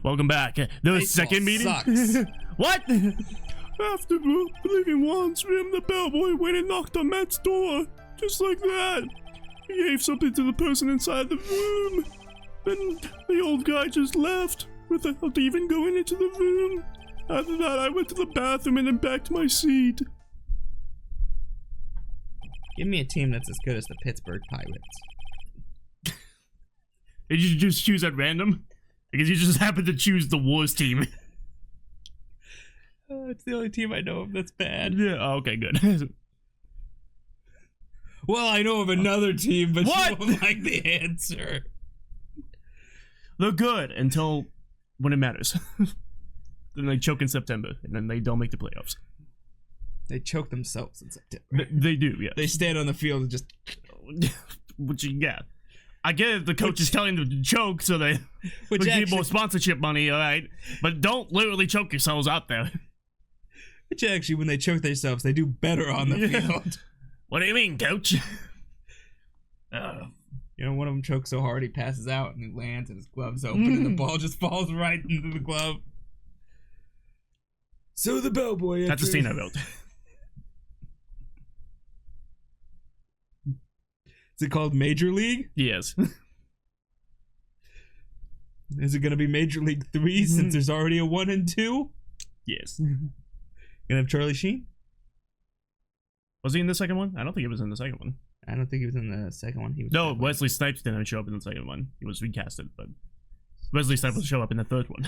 Welcome back. The second meeting? Sucks. What? After leaving Juan's room, the bellboy went and knocked on Matt's door. Just like that. He gave something to the person inside the room. Then the old guy just left without even going into the room. After that, I went to the bathroom and then back to my seat. Give me a team that's as good as the Pittsburgh Pirates. Did you just choose at random? Because you just happened to choose the worst team. It's the only team I know of that's bad. Yeah, okay, good. Well, I know of another team, but What? you won't like the answer. They're good until when it matters. Then they choke in September, and then they don't make the playoffs. They choke themselves in September. They do, yeah. They stand on the field and just... Which you get. I get it, the coach is telling them to choke so they Which get actually- more sponsorship money, alright? But don't literally choke yourselves out there. Which actually, when they choke themselves, they do better on the Yeah. field. What do you mean, coach? You know, one of them chokes so hard he passes out and he lands and his glove's open and the ball just falls right into the glove. So the bellboy... That's a scene I wrote. Is it called Major League? Yes. Is it going to be Major League 3 since there's already a 1 and 2? Yes. Gonna have Charlie Sheen? Was he in the second one? I don't think he was in the second one. I don't think he was in the second one. He was No, Wesley Snipes didn't show up in the second one. He was recasted, but Wesley Snipes will show up in the third one.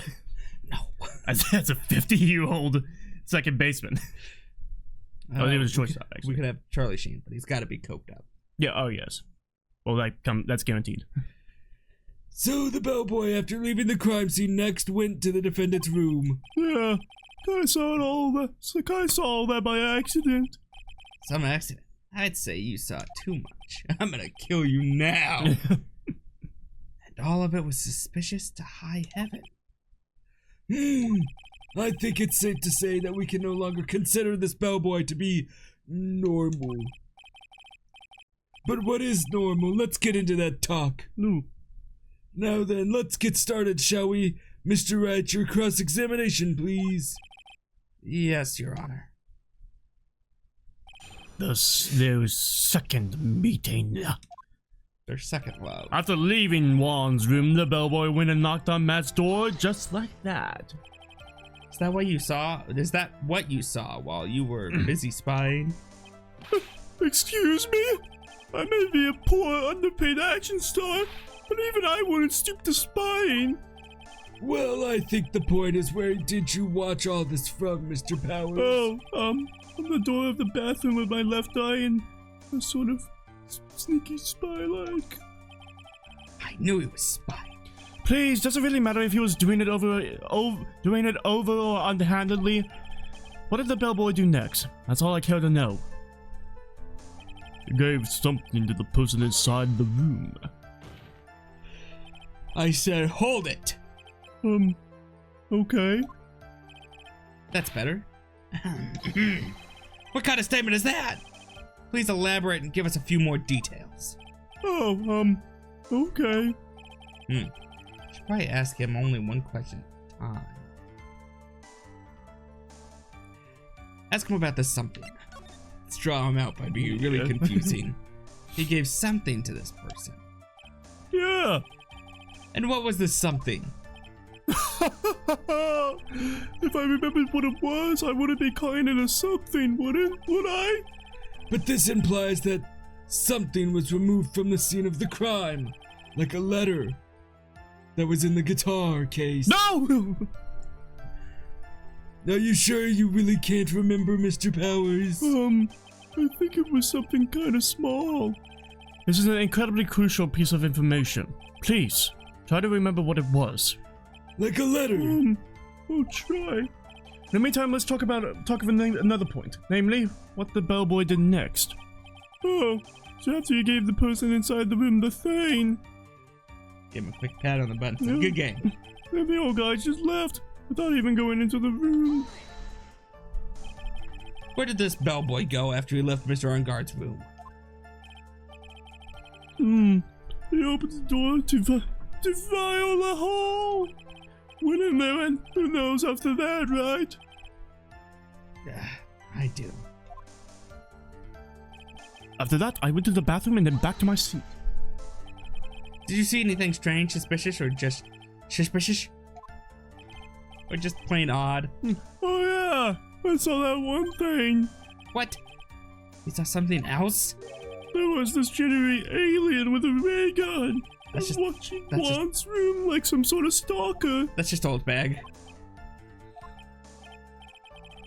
No. That's a 50-year-old second baseman. Oh, he was a shortstop, We actually. could have Charlie Sheen, but he's got to be coked up. Yeah, oh yes. Well, that's guaranteed. So the bellboy, after leaving the crime scene, next went to the defendant's room. Yeah, I saw all that by accident. Some accident. I'd say you saw too much. I'm gonna kill you now. And all of it was suspicious to high heaven. I think it's safe to say that we can no longer consider this bellboy to be normal. But what is normal? Let's get into that talk. No. Now then, let's get started, shall we? Mr. Wright, your cross-examination, please. Yes, Your Honor. Their second meeting. Their second love. After leaving Juan's room, the bellboy went and knocked on Matt's door just like that. Is that what you saw? Is that what you saw while you were busy spying? Excuse me? I may be a poor, underpaid action star, but even I wouldn't stoop to spying. Well, I think the point is, where did you watch all this from, Mr. Powers? Oh, on the door of the bathroom with my left eye and a sort of sneaky spy-like. I knew he was spying. Please, does it really matter if he was doing it over or underhandedly? What did the bellboy do next? That's all I care to know. He gave something to the person inside the room. I said, hold it. Okay. That's better. What kind of statement is that? Please elaborate and give us a few more details. Oh, okay. Should probably ask him only one question at a time. Ask him about the something. Let's draw him out by being really confusing. He gave something to this person. Yeah. And what was this something? If I remembered what it was, I wouldn't be calling it a something, would I? But this implies that something was removed from the scene of the crime, like a letter that was in the guitar case. No! Are you sure you really can't remember, Mr. Powers? I think it was something kind of small. This is an incredibly crucial piece of information. Please, try to remember what it was. Like a letter? I'll try. In the meantime, let's talk of another point. Namely, what the bellboy did next. Oh, so after you gave the person inside the room the thing. Give him a quick pat on the button. Yeah. Good game. Then the old guy just left without even going into the room. Where did this bellboy go after he left Mr. Unguard's room? He opened the door to Viola Hall. went in there and who knows after that, right? I do. After that, I went to the bathroom and then back to my seat. Did you see anything strange, suspicious, or just suspicious? Or just plain odd? Oh yeah, I saw that one thing. What? You saw something else? There was this jittery alien with a ray gun. That's just watching Juan's room like some sort of stalker. That's just old bag.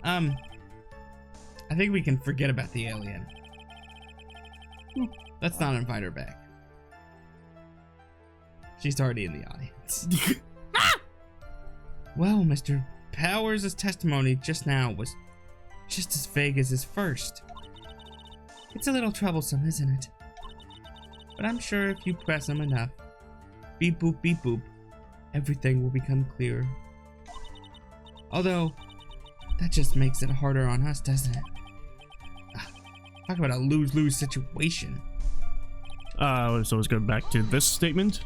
I think we can forget about the alien. Let's not invite her back. She's already in the audience. Well, Mr. Powers' testimony just now was just as vague as his first. It's a little troublesome, isn't it? But I'm sure if you press him enough, beep boop, everything will become clearer. Although, that just makes it harder on us, doesn't it? Talk about a lose-lose situation. So let's go back to this statement.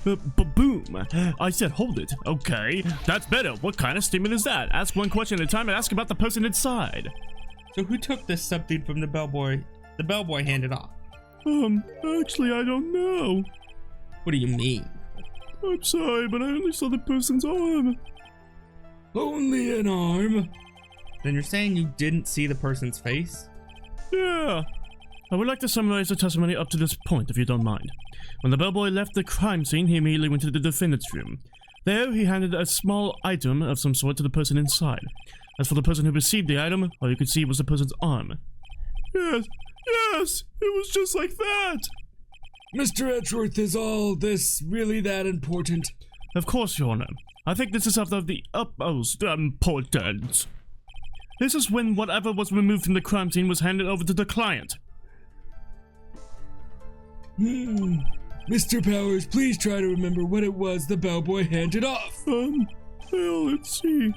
Boom! I said hold it. Okay, that's better. What kind of statement is that? Ask one question at a time and ask about the person inside. So who took this something from the bellboy? The bellboy handed off. Actually, I don't know. What do you mean? I'm sorry, but I only saw the person's arm. Only an arm? Then you're saying you didn't see the person's face? Yeah. I would like to summarize the testimony up to this point, if you don't mind. When the bellboy left the crime scene, he immediately went to the defendant's room. There, he handed a small item of some sort to the person inside. As for the person who received the item, all you could see was the person's arm. Yes, it was just like that. Mr. Edgeworth, is all this really that important? Of course, Your Honor. I think this is of the utmost importance. This is when whatever was removed from the crime scene was handed over to the client. Mr. Powers, please try to remember what it was the bellboy handed off. Well, let's see.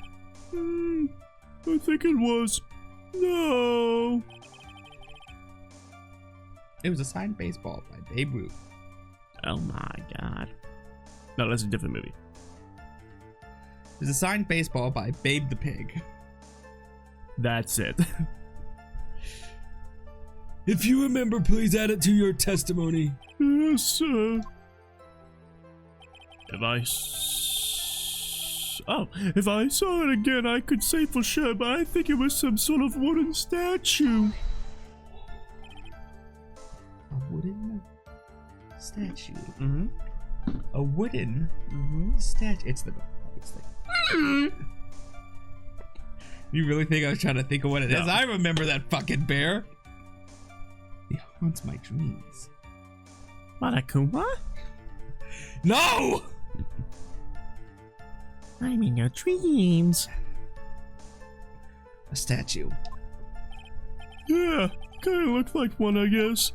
I think it was... No. It was a signed baseball by Babe Ruth. Oh my god. No, that's a different movie. It was a signed baseball by Babe the Pig. That's it. If you remember, please add it to your testimony. Yes, sir. If I saw it again, I could say for sure, but I think it was some sort of wooden statue. A wooden statue? Mm-hmm. A wooden statue? It's the obviously. You really think I was trying to think of what it is? I remember that fucking bear. It haunts my dreams. Marakuma? No! I'm in your dreams. A statue. Yeah, kinda looked like one, I guess.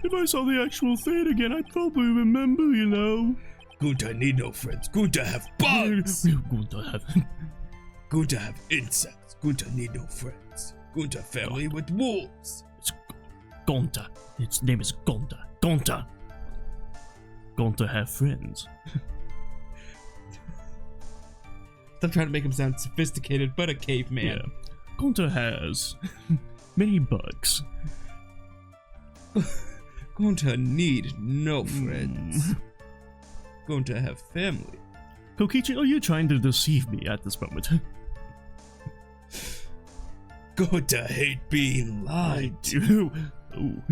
If I saw the actual thing again, I'd probably remember, you know. Gunta need no friends. Gunta have bugs. Gunta have insects. Gunta need no friends. Gunta family with wolves. It's Gonta. Its name is Gonta. Gonta. Gonta have friends. Stop trying to make him sound sophisticated, but a caveman. Yeah. Gonta has many bugs. Gonta need no friends. Gonta have family. Kokichi, are you trying to deceive me at this moment? Gonta hate being lied to. Ooh. Ooh.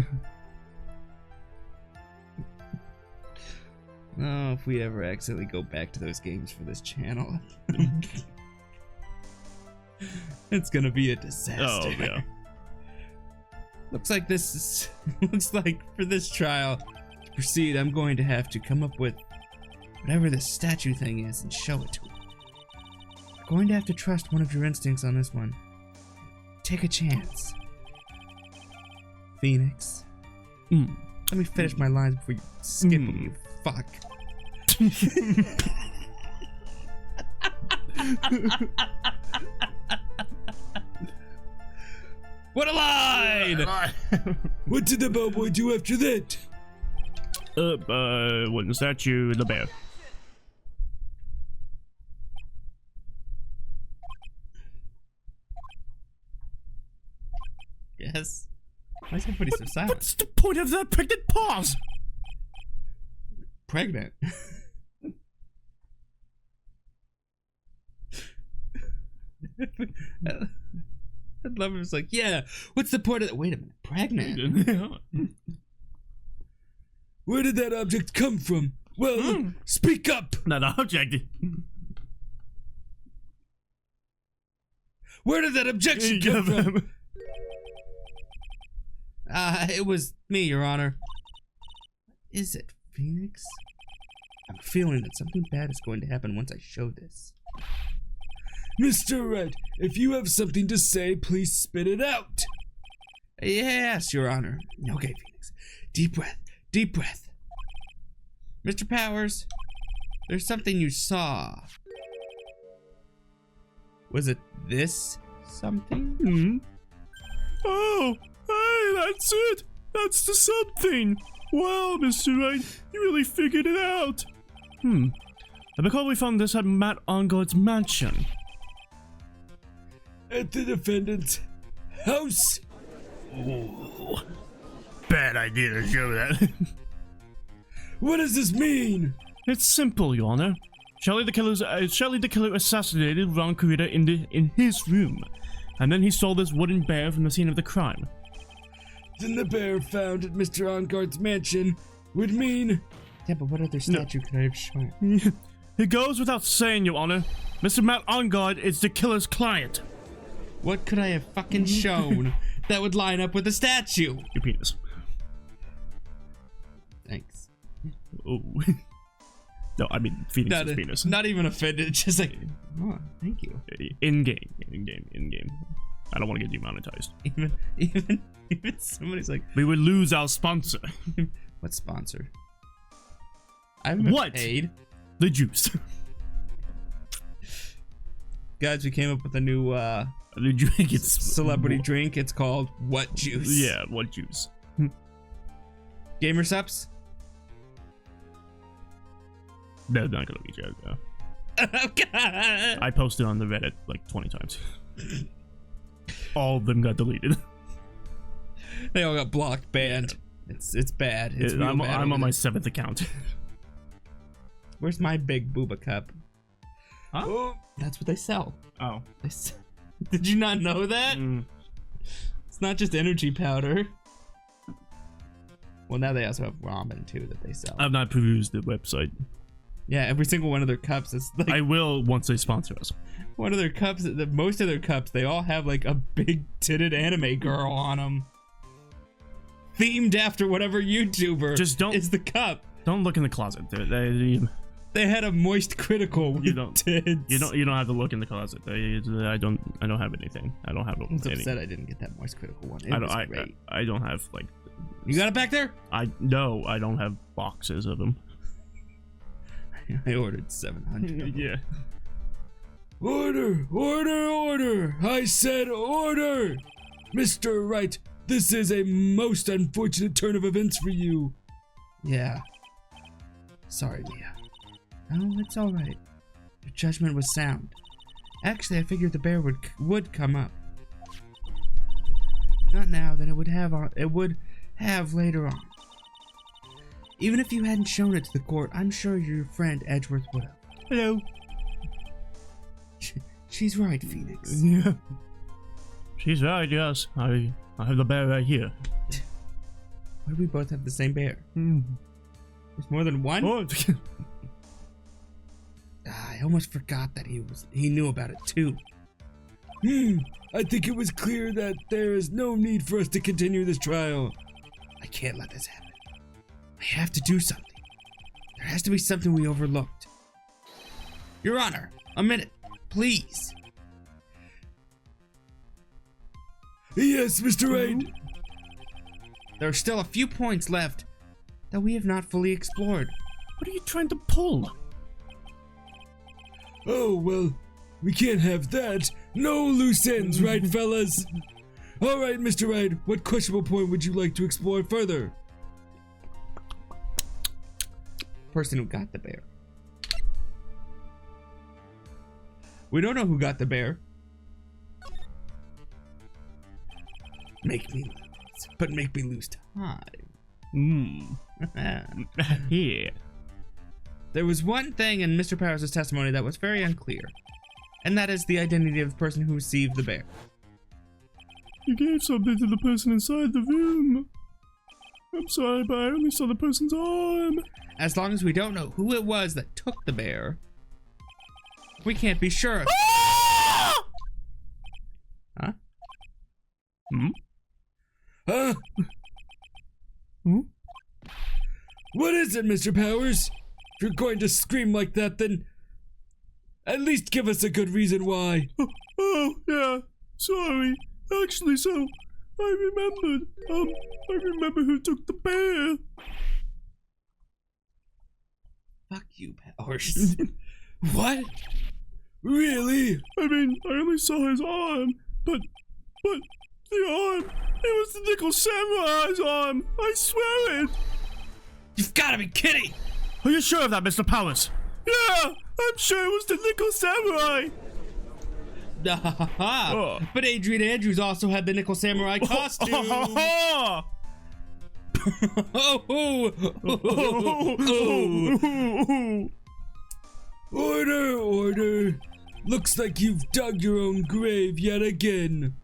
Oh, if we ever accidentally go back to those games for this channel. It's gonna be a disaster. Oh, yeah. Looks like for this trial to proceed, I'm going to have to come up with whatever this statue thing is and show it to him. I'm going to have to trust one of your instincts on this one. Take a chance. Phoenix. Let me finish my lines before you skip them, you fuck. What a line! What did the bellboy do after that? Wooden statue, the bear. Why is everybody so silent? What's the point of that pregnant pause? Pregnant. I'd love if it's like, yeah, what's the point of that? Wait a minute, pregnant? Where did that object come from? Well, speak up! Not object. Where did that objection come from? It was me, Your Honor. Is it, Phoenix? I'm feeling that something bad is going to happen once I show this. Mr. Wright, if you have something to say, please spit it out. Yes, Your Honor. Okay, Phoenix. Deep breath. Deep breath. Mr. Powers, there's something you saw. Was it this something? Hmm? Oh, hey, that's it. That's the something. Wow, Mr. Wright, you really figured it out. I recall we found this at Matt Onguard's mansion. At the defendant's house? Ooh, bad idea to show that. What does this mean? It's simple, Your Honor. Charlie the Killer assassinated Ron Kurita in his room, and then he stole this wooden bear from the scene of the crime. Then the bear found at Mr. Onguard's mansion would mean... Yeah, but what other statue could I have shown? It goes without saying, Your Honor. Mr. Matt Onguard is the killer's client. What could I have fucking shown that would line up with the statue? Your penis. Thanks. Oh. No, I mean Phoenix's penis. Not even offended, just like, oh, thank you. In game. I don't want to get demonetized. Even somebody's like, we would lose our sponsor. what sponsor? I haven't been paid. The juice. Guys, we came up with a new drink. It's celebrity drink. It's called What Juice? Yeah, What Juice. Gamer Sups? They're not gonna reach out. No. Oh god! I posted on the Reddit like 20 times. All of them got deleted. They all got blocked, banned. It's bad. It's real bad. I'm on my 7th account. Where's my big booba cup? Huh? Oh, that's what they sell. Oh. Did you not know that? It's not just energy powder. Well, now they also have ramen too that they sell. I've not perused the website. Yeah, every single one of their cups is like... I will once they sponsor us. One of their cups, most of their cups, they all have like a big titted anime girl on them. Themed after whatever YouTuber Just don't, is the cup. Don't look in the closet. They had a moist critical. You don't have to look in the closet. I don't have anything. I don't have. I'm upset I didn't get that moist critical one. I don't have like. You got it back there? I don't have boxes of them. I ordered 700. Yeah. Order! Order! Order! I said order! Mr. Wright, this is a most unfortunate turn of events for you. Yeah. Sorry, Mia. No, it's alright. Your judgment was sound. Actually, I figured the bear would come up. Not now, then it would have later on. Even if you hadn't shown it to the court, I'm sure your friend Edgeworth would have. Hello. She's right, Phoenix. Yeah. She's right, yes. I have the bear right here. Why do we both have the same bear? There's more than one? Oh. I almost forgot that he knew about it too. I think it was clear that there is no need for us to continue this trial. I can't let this happen. I have to do something. There has to be something we overlooked. Your Honor, a minute, please. Yes, Mr. Wright. There are still a few points left that we have not fully explored. What are you trying to pull? Oh, well, we can't have that. No loose ends, right, fellas? All right, Mr. Wright, what questionable point would you like to explore further? Person who got the bear. We don't know who got the bear. Make me but make me lose time. Here. There was one thing in Mr. Powers' testimony that was very unclear, and that is the identity of the person who received the bear. You gave something to the person inside the room. I'm sorry, but I only saw the person's arm. As long as we don't know who it was that took the bear, we can't be sure. Huh? Huh? What is it, Mr. Powers? If you're going to scream like that, then at least give us a good reason why. Oh, yeah. Sorry. Actually, so I remembered. I remember who took the bear. Fuck you, Powers. What? Really? I mean, I only saw his arm, but the arm, it was the Nickel Samurai's arm. I swear it. You've got to be kidding! Are you sure of that, Mr. Powers? Yeah, I'm sure it was the Nickel Samurai. But Adrian Andrews also had the Nickel Samurai costume. Order, order. Looks like you've dug your own grave yet again.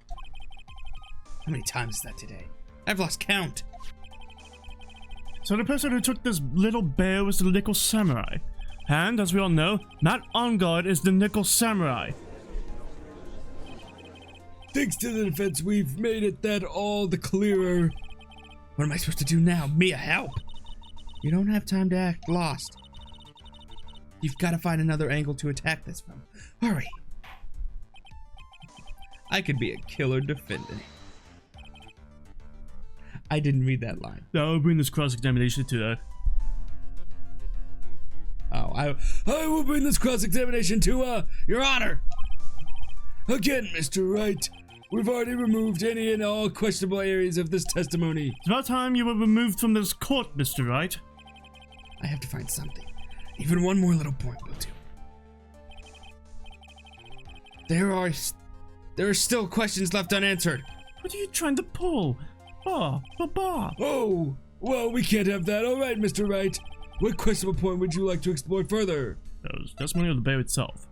How many times is that today? I've lost count. So the person who took this little bear was the Nickel Samurai. And, as we all know, Matt Onguard is the Nickel Samurai. Thanks to the defense, we've made it that all the clearer. What am I supposed to do now? Mia, help! You don't have time to act lost. You've got to find another angle to attack this from. Hurry! I could be a killer defendant. I didn't read that line. I'll bring this cross-examination to that. Oh, I will bring this cross-examination to, Your Honor! Again, Mr. Wright, we've already removed any and all questionable areas of this testimony. It's about time you were removed from this court, Mr. Wright. I have to find something. Even one more little point will do. There are still questions left unanswered. What are you trying to pull? Oh, well, we can't have that. All right, Mr. Wright. What questionable point would you like to explore further? That was testimony of the bear itself.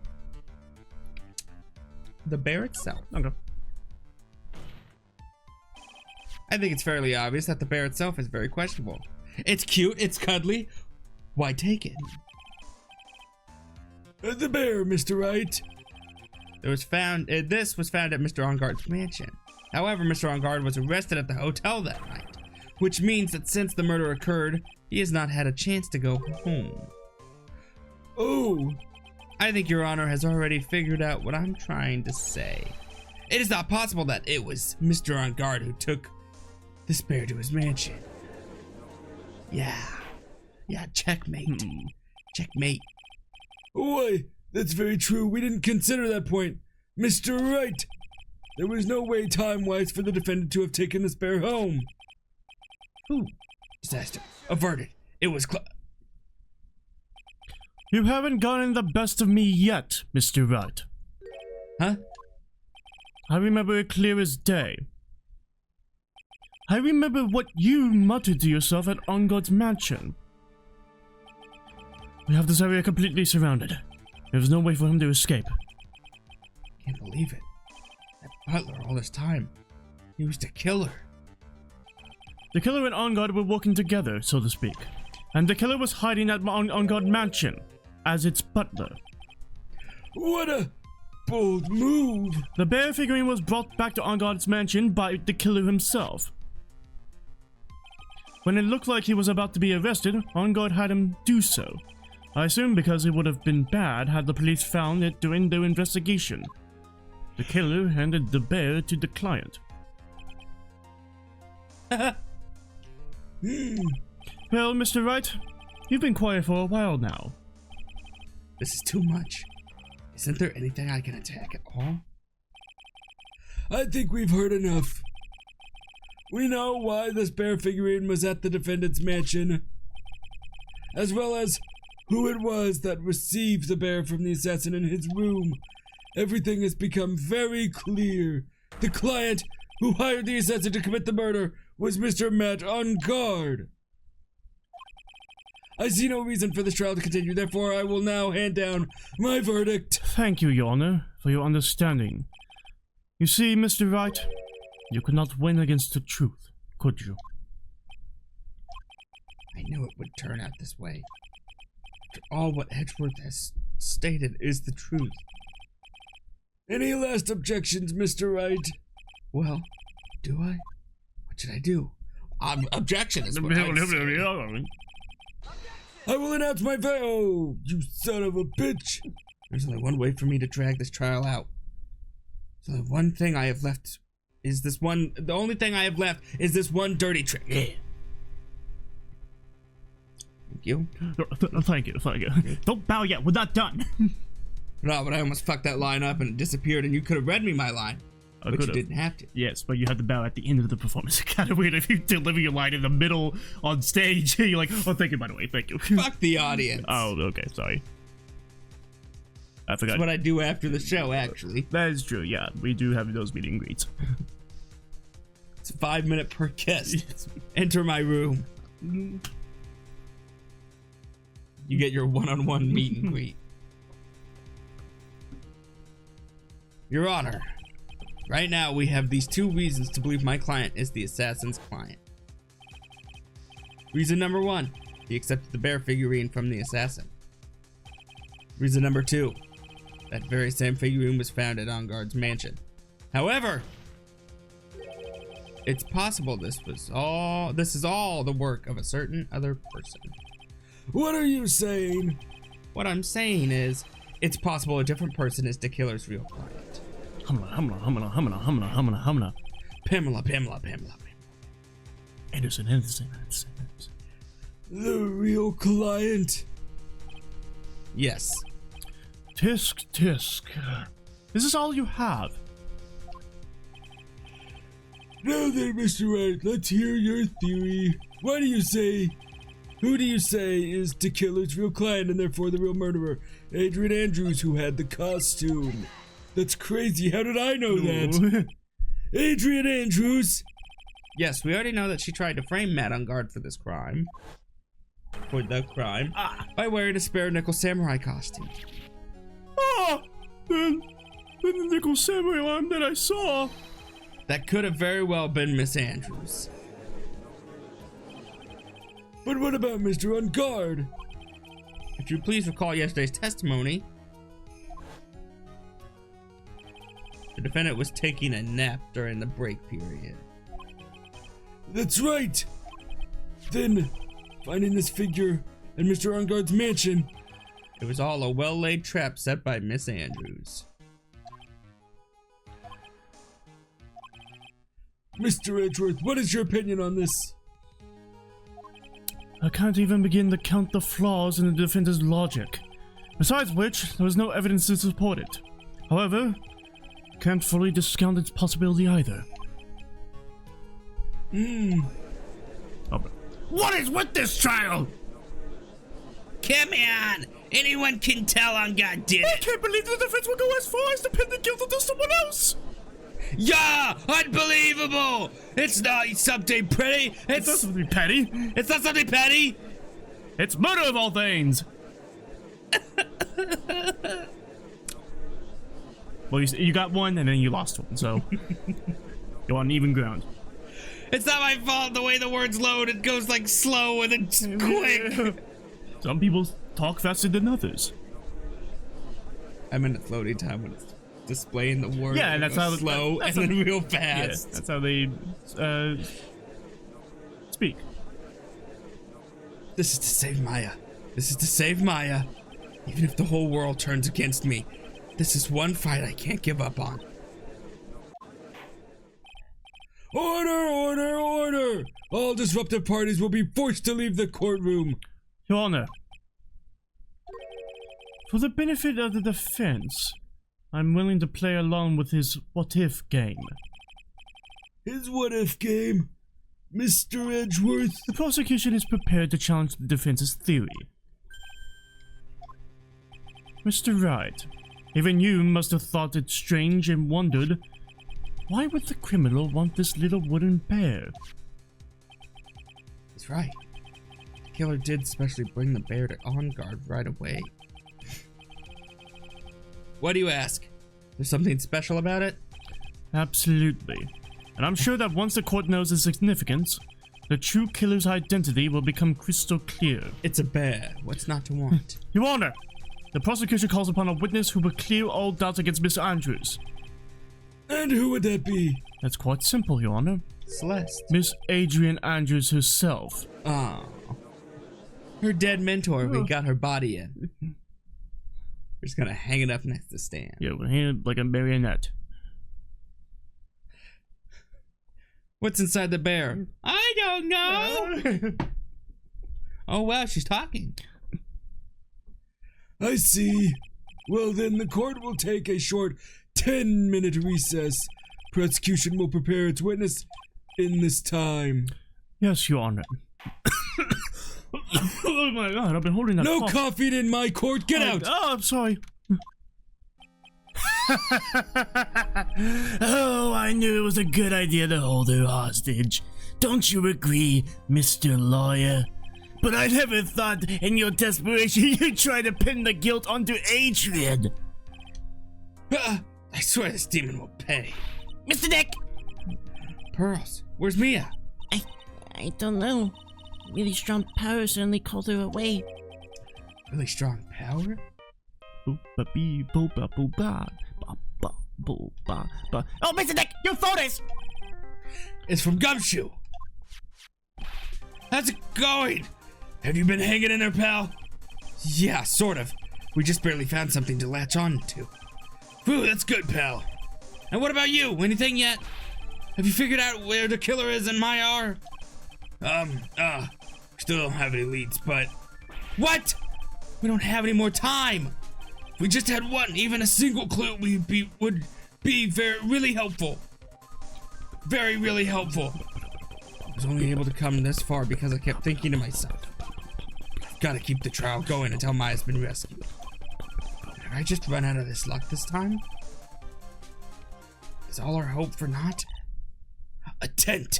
The bear itself. Okay. I think it's fairly obvious that the bear itself is very questionable. It's cute, it's cuddly. Why take it? The bear, Mr. Wright. This was found at Mr. Onguard's mansion. However, Mr. Onguard was arrested at the hotel that night, which means that since the murder occurred, he has not had a chance to go home. Oh. I think Your Honor has already figured out what I'm trying to say. It is not possible that it was Mr. Onguard who took this bear to his mansion. Yeah, checkmate. Checkmate. Why, that's very true. We didn't consider that point. Mr. Wright, there was no way time-wise for the defendant to have taken this bear home. Ooh, disaster. Averted. It was You haven't gotten the best of me yet, Mr. Wright. Huh? I remember it clear as day. I remember what you muttered to yourself at Onguard's mansion. We have this area completely surrounded. There's no way for him to escape. Can't believe it. That butler all this time. He was the killer. The killer and Onguard were working together, so to speak. And the killer was hiding at Onguard mansion as its butler. What a bold move. The bear figurine was brought back to Onguard's mansion by the killer himself. When it looked like he was about to be arrested, Onguard had him do so. I assume because it would have been bad had the police found it during their investigation. The killer handed the bear to the client. Well, Mr. Wright, you've been quiet for a while now. This is too much. Isn't there anything I can attack at all? I think we've heard enough. We know why this bear figurine was at the defendant's mansion, as well as who it was that received the bear from the assassin in his room. Everything has become very clear. The client who hired the assassin to commit the murder was Mr. Matt on guard. I see no reason for this trial to continue, therefore I will now hand down my verdict. Thank you, Your Honor, for your understanding. You see, Mr. Wright, you could not win against the truth, could you? I knew it would turn out this way. After all what Edgeworth has stated is the truth. Any last objections, Mr. Wright? Well, do I? What should I do? Objection is what I would say. I will announce my vote. You son of a bitch. There's only one way for me to drag this trial out. So the one thing I have left is this one. The only thing I have left is this one dirty trick. Yeah. Thank you. Thank you. Don't bow yet. We're not done. No, but I almost fucked that line up and it disappeared, and you could have read me my line. But you didn't have to. Yes, but you had to bow at the end of the performance. It's kind of weird if you deliver your line in the middle on stage. You're like, oh, thank you, by the way, thank you. Fuck the audience. Oh, okay, sorry. I forgot. That's what I do after the show, actually. That is true, yeah. We do have those meet and greets. It's 5 minutes per guest. Enter my room. You get your one-on-one meet and greet. Your Honor, right now we have these 2 reasons to believe my client is the assassin's client. Reason number 1, he accepted the bear figurine from the assassin. Reason number 2, that very same figurine was found at Enguarde's mansion. However, it's possible this is all the work of a certain other person. What are you saying? What I'm saying is, it's possible a different person is the killer's real client. Pamela. Anderson. The real client? Yes. Tisk. Is this all you have? Now then, Mr. Wright, let's hear your theory. Who do you say is the killer's real client and therefore the real murderer? Adrian Andrews, who had the costume. That's crazy. How did I know that? Adrian Andrews. Yes, we already know that she tried to frame Matt Enguarde for this crime. For the crime. By wearing a spare nickel samurai costume. Then the nickel samurai arm that I saw. That could have very well been Miss Andrews. But what about Mr. Enguarde? If you please recall yesterday's testimony, the defendant was taking a nap during the break period. That's right! Then, finding this figure in Mr. Enguarde's mansion. It was all a well-laid trap set by Miss Andrews. Mr. Edgeworth, what is your opinion on this? I can't even begin to count the flaws in the defendant's logic. Besides which, there was no evidence to support it. However, can't fully discount its possibility either. What is with this trial? Come on! Anyone can tell Enguarde did I it! can't believe the defense will go as far as to pin the guilt onto someone else! Yeah! Unbelievable! It's not something pretty! It's not something petty! It's not something petty! It's murder of all things! Well, you got one and then you lost one, so you're on even ground. It's not my fault the way the words load. It goes like slow and then quick. Some people talk faster than others. I'm in the loading time when it's displaying the word. Yeah, and that's how slow and then real fast. Yeah, that's how they speak. This is to save Maya. This is to save Maya. Even if the whole world turns against me, this is one fight I can't give up on. Order! All disruptive parties will be forced to leave the courtroom. Your Honor, for the benefit of the defense, I'm willing to play along with his what-if game. His what-if game? Mr. Edgeworth? The prosecution is prepared to challenge the defense's theory. Mr. Wright, even you must have thought it strange and wondered, why would the criminal want this little wooden bear? right. The killer did specially bring the bear to on guard right away. What do you ask? There's something special about it? Absolutely. And I'm sure that once the court knows its significance, the true killer's identity will become crystal clear. It's a bear. What's not to want? Your Honor, the prosecution calls upon a witness who will clear all doubts against Mr. Andrews. And who would that be? That's quite simple, Your Honor. Celeste. Miss Adrian Andrews herself. Oh. Her dead mentor, we got her body in. We're just gonna hang it up next to Stan. Yeah, we'll hang it like a marionette. What's inside the bear? I don't know. Oh wow, she's talking. I see. Well then, the court will take a short 10-minute recess. Prosecution will prepare its witness in this time. Yes, Your Honor. Oh my God, I've been holding that No cough. coughing in my court. Get out. Oh, I'm sorry. Oh, I knew it was a good idea to hold her hostage. Don't you agree, Mr. Lawyer? But I never thought in your desperation you'd try to pin the guilt onto Adrian. I swear this demon will pay. Mr. Dick! Pearls, where's Mia? I don't know. Really strong power certainly called her away. Really strong power? Oh, Mr. Dick, your photos! It's from Gumshoe. How's it going? Have you been hanging in there, pal? Yeah, sort of. We just barely found something to latch on to. Whew, that's good, pal. And what about you? Anything yet? Have you figured out where the killer is and Maya are? Still don't have any leads, but... What? We don't have any more time. If we just had one, even a single clue would be really helpful. Very, really helpful. I was only able to come this far because I kept thinking to myself, I've got to keep the trial going until Maya's been rescued. Have I just run out of this luck this time? Is all our hope for naught? A tent.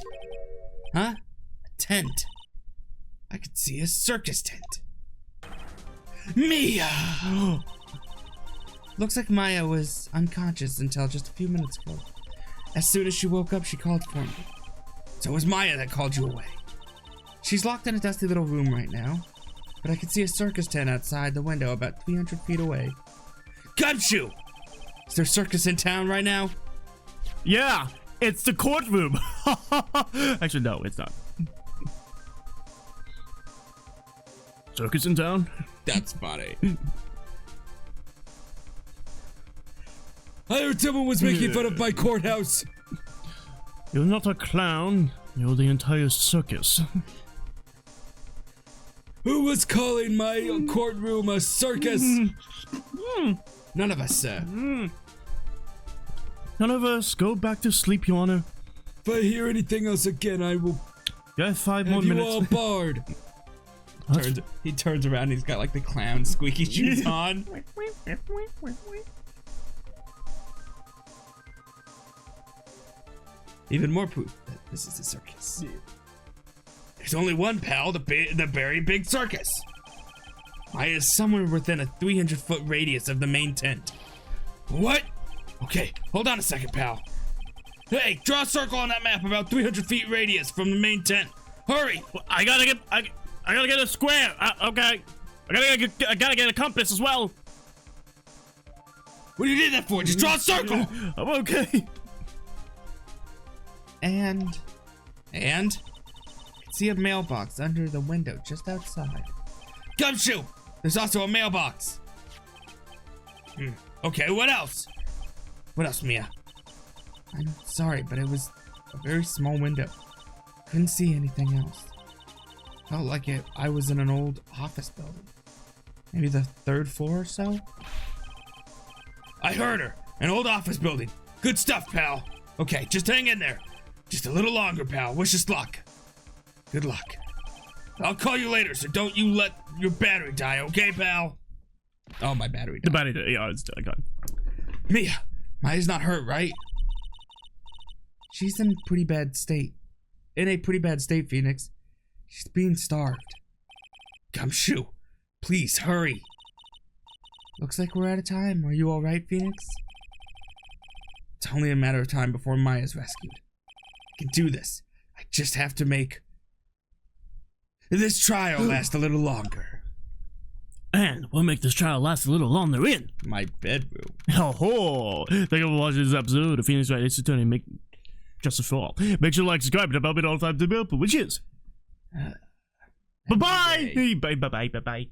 Huh? A tent. I could see a circus tent. Mia! Looks like Maya was unconscious until just a few minutes ago. As soon as she woke up, she called for me. So it was Maya that called you away. She's locked in a dusty little room right now, but I can see a circus tent outside the window about 300 feet away. Gumshoe! Is there a circus in town right now? Yeah, it's the courtroom. Actually, no, it's not. Circus in town? That's funny. I heard someone was making fun of my courthouse. You're not a clown. You're the entire circus. Who was calling my courtroom a circus? None of us, sir. None of us. Go back to sleep, Your Honor. If I hear anything else again, I will You have 5 more have you minutes. all barred. He turns around and he's got like the clown squeaky shoes on. Even more proof that this is a circus. There's only one, pal, the very big circus. Maya is somewhere within a 300-foot radius of the main tent. What? Okay, hold on a second, pal. Hey, draw a circle on that map about 300 feet radius from the main tent. Hurry! I gotta get a square. Okay. I gotta get a compass as well. What do you need that for? Just draw a circle! I'm okay. And I can see a mailbox under the window just outside. Gumshoe! There's also a mailbox. Okay, what else? What else, Mia? I'm sorry, but it was a very small window. Couldn't see anything else. Felt like I was in an old office building. Maybe the 3rd floor or so? I heard her! An old office building. Good stuff, pal. Okay, just hang in there. Just a little longer, pal. Wish us luck. Good luck. I'll call you later, so don't you let your battery die, okay, pal? Oh, my battery died. The battery, yeah, it's gone. Mia, Maya's not hurt, right? She's in a pretty bad state, Phoenix. She's being starved. Gumshoe, please hurry. Looks like we're out of time. Are you alright, Phoenix? It's only a matter of time before Maya's rescued. I can do this. I just have to make this trial last a little longer. And we'll make this trial last a little longer in My bedroom. ho! Thank you for watching this episode of Phoenix Wright Ace Attorney Make Justice for All. Make sure to like, subscribe, and the bell button all the time to the bell, which is. Bye-bye! Bye-bye, bye-bye.